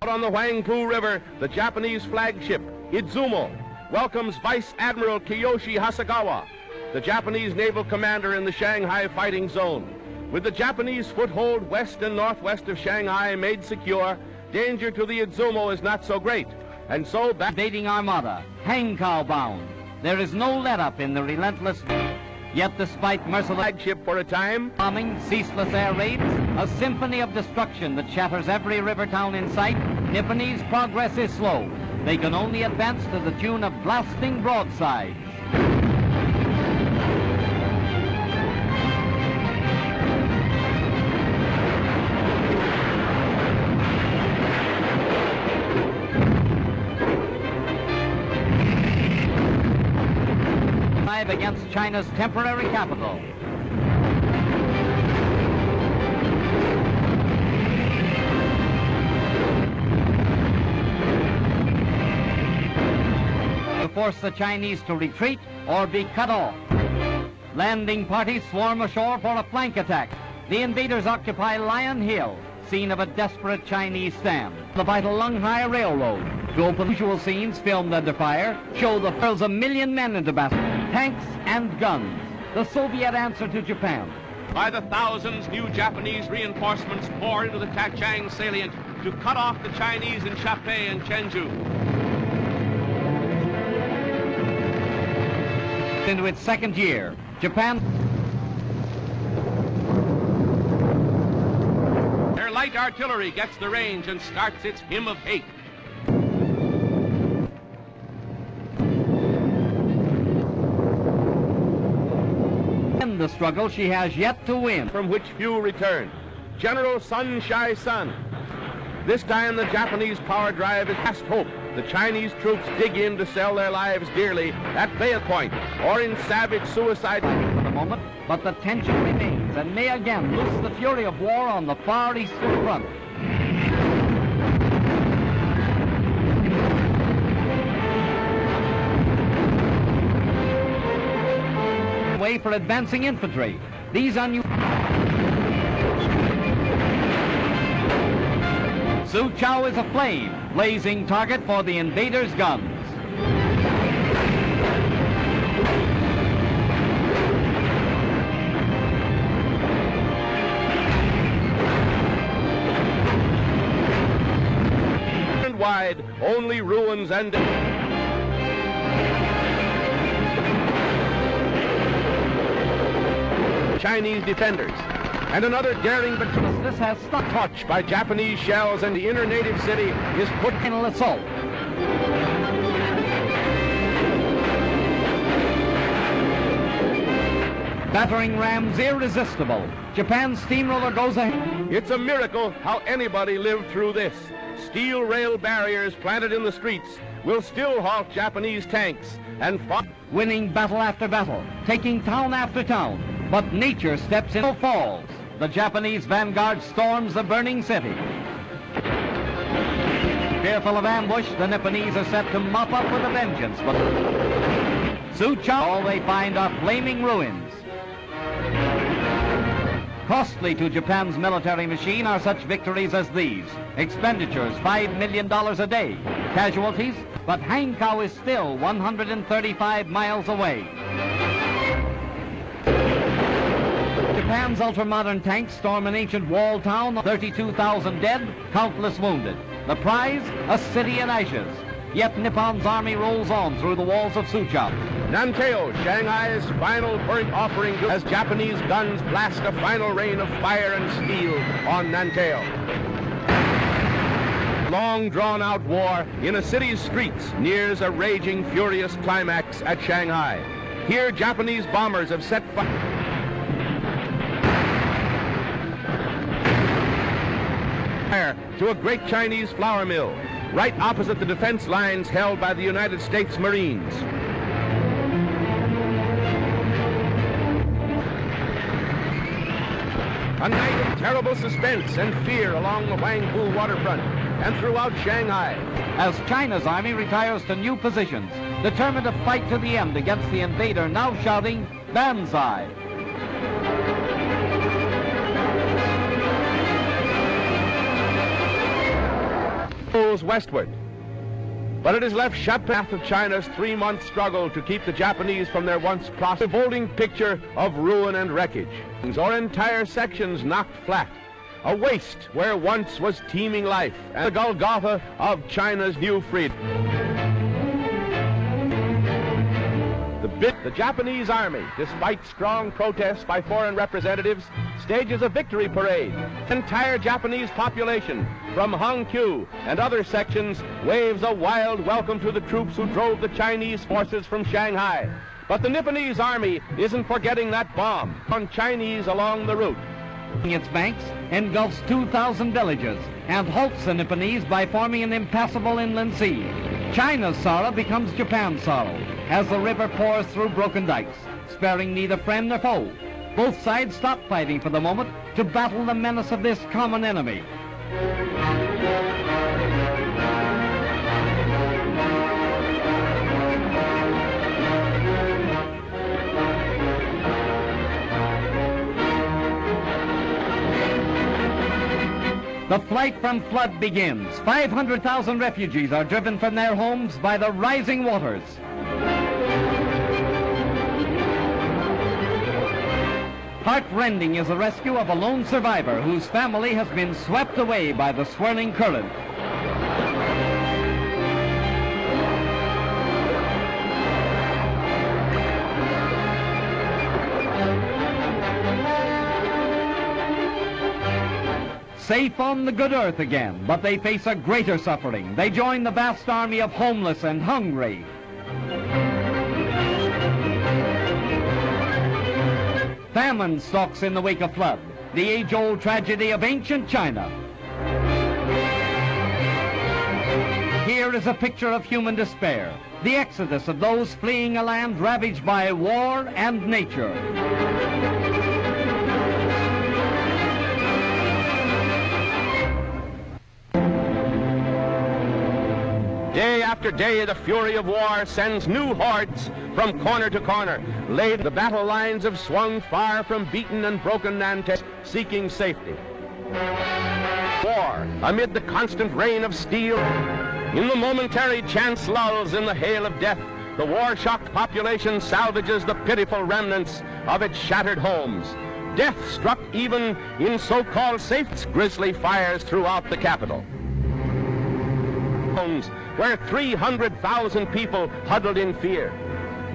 Out on the Huangpu River, the Japanese flagship, Izumo, welcomes Vice Admiral Kiyoshi Hasegawa, the Japanese naval commander in the Shanghai fighting zone. With the Japanese foothold west and northwest of Shanghai made secure, danger to the Izumo is not so great. And so, invading armada, Hankow bound. There is no let-up in the relentless... Yet despite merciless flagship for a time, bombing, ceaseless air raids, a symphony of destruction that shatters every river town in sight, Nipponese progress is slow. They can only advance to the tune of blasting broadsides. Against China's temporary capital. To force the Chinese to retreat or be cut off. Landing parties swarm ashore for a flank attack. The invaders occupy Lion Hill, scene of a desperate Chinese stand. The vital Shanghai Railroad. To open visual scenes filmed under fire show the hurls a million men into battle. Tanks and guns, the Soviet answer to Japan. By the thousands, new Japanese reinforcements pour into the Tachang salient to cut off the Chinese in Chapei and Chenju. Into its second year, Japan... Their light artillery gets the range and starts its hymn of hate. The struggle she has yet to win, from which few return. General Sun Shai-sun. This time the Japanese power drive is last hope. The Chinese troops dig in to sell their lives dearly at bayonet point or in savage suicide for the moment, but the tension remains and may again loose the fury of war on the far eastern front. Way for advancing infantry. These Suzhou is aflame, blazing target for the invaders' guns. And wide, only ruins and Chinese defenders, and another daring but this has stuck touched by Japanese shells, and the inner native city is put in an assault. Battering rams irresistible. Japan's steamroller goes ahead. It's a miracle how anybody lived through this. Steel rail barriers planted in the streets will still halt Japanese tanks and winning battle after battle, taking town after town. But nature steps in, falls. The Japanese vanguard storms the burning city. Fearful of ambush, the Nipponese are set to mop up with a vengeance. But Suzhou, all they find are flaming ruins. Costly to Japan's military machine are such victories as these. Expenditures, $5 million a day. Casualties, but Hankow is still 135 miles away. Japan's ultra-modern tanks storm an ancient wall town, 32,000 dead, countless wounded. The prize, a city in ashes. Yet Nippon's army rolls on through the walls of Suzhou. Nanteo, Shanghai's final burnt offering as Japanese guns blast a final rain of fire and steel on Nanteo. Long drawn-out war in a city's streets nears a raging, furious climax at Shanghai. Here, Japanese bombers have set fire to a great Chinese flour mill, right opposite the defense lines held by the United States Marines. A night of terrible suspense and fear along the Huangpu waterfront and throughout Shanghai. As China's army retires to new positions, determined to fight to the end against the invader, now shouting, "Banzai!" westward. But it has left shut path of China's 3-month struggle to keep the Japanese from their once revolting picture of ruin and wreckage, or entire sections knocked flat, a waste where once was teeming life, and the Golgotha of China's new freedom. The Japanese Army, despite strong protests by foreign representatives, stages a victory parade. The entire Japanese population, from Hangzhou and other sections, waves a wild welcome to the troops who drove the Chinese forces from Shanghai. But the Nipponese Army isn't forgetting that bomb on Chinese along the route. Its banks engulfs 2,000 villages and halts the Nipponese by forming an impassable inland sea. China's sorrow becomes Japan's sorrow as the river pours through broken dikes, sparing neither friend nor foe. Both sides stop fighting for the moment to battle the menace of this common enemy. The flight from flood begins. 500,000 refugees are driven from their homes by the rising waters. Heartrending is the rescue of a lone survivor whose family has been swept away by the swirling current. Safe on the good earth again, but they face a greater suffering. They join the vast army of homeless and hungry. Famine stalks in the wake of flood, the age-old tragedy of ancient China. Here is a picture of human despair, the exodus of those fleeing a land ravaged by war and nature. Day after day, the fury of war sends new hordes from corner to corner. The battle lines have swung far from beaten and broken Nantes, seeking safety. War, amid the constant rain of steel, in the momentary chance lulls in the hail of death, the war-shocked population salvages the pitiful remnants of its shattered homes. Death struck even in so-called safe grisly fires throughout the capital, where 300,000 people huddled in fear.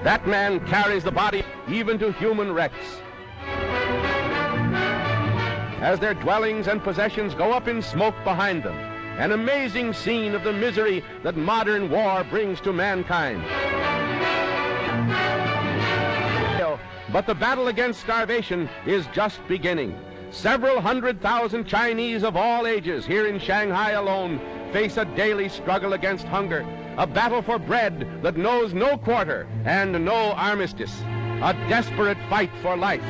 That man carries the body even to human wrecks. As their dwellings and possessions go up in smoke behind them, an amazing scene of the misery that modern war brings to mankind. But the battle against starvation is just beginning. Several 100,000 Chinese of all ages here in Shanghai alone face a daily struggle against hunger, a battle for bread that knows no quarter and no armistice, a desperate fight for life.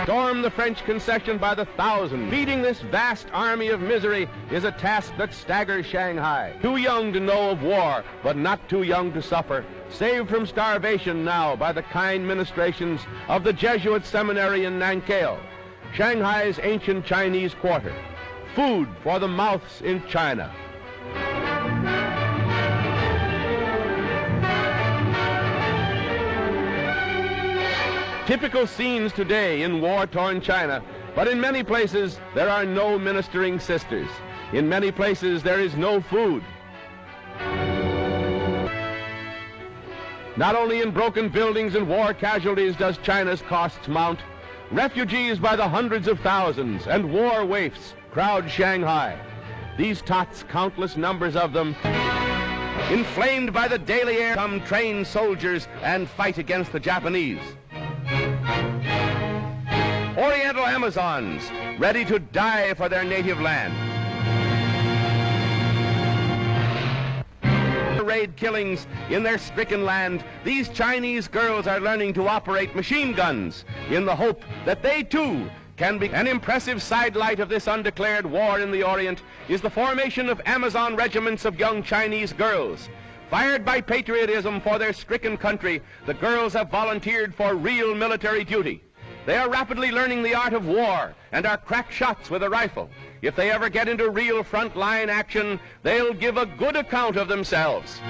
Storm the French concession by the thousand. Feeding this vast army of misery is a task that staggers Shanghai. Too young to know of war, but not too young to suffer. Saved from starvation now by the kind ministrations of the Jesuit seminary in Nanking, Shanghai's ancient Chinese quarter. Food for the mouths in China. Typical scenes today in war-torn China, but in many places there are no ministering sisters. In many places there is no food. Not only in broken buildings and war casualties does China's costs mount. Refugees by the hundreds of thousands and war waifs crowd Shanghai. These tots, countless numbers of them, inflamed by the daily air, come trained soldiers and fight against the Japanese. Oriental Amazons, ready to die for their native land. Raid killings in their stricken land, these Chinese girls are learning to operate machine guns in the hope that they too can be. An impressive sidelight of this undeclared war in the Orient is the formation of Amazon regiments of young Chinese girls. Fired by patriotism for their stricken country, the girls have volunteered for real military duty. They are rapidly learning the art of war and are crack shots with a rifle. If they ever get into real front-line action, they'll give a good account of themselves.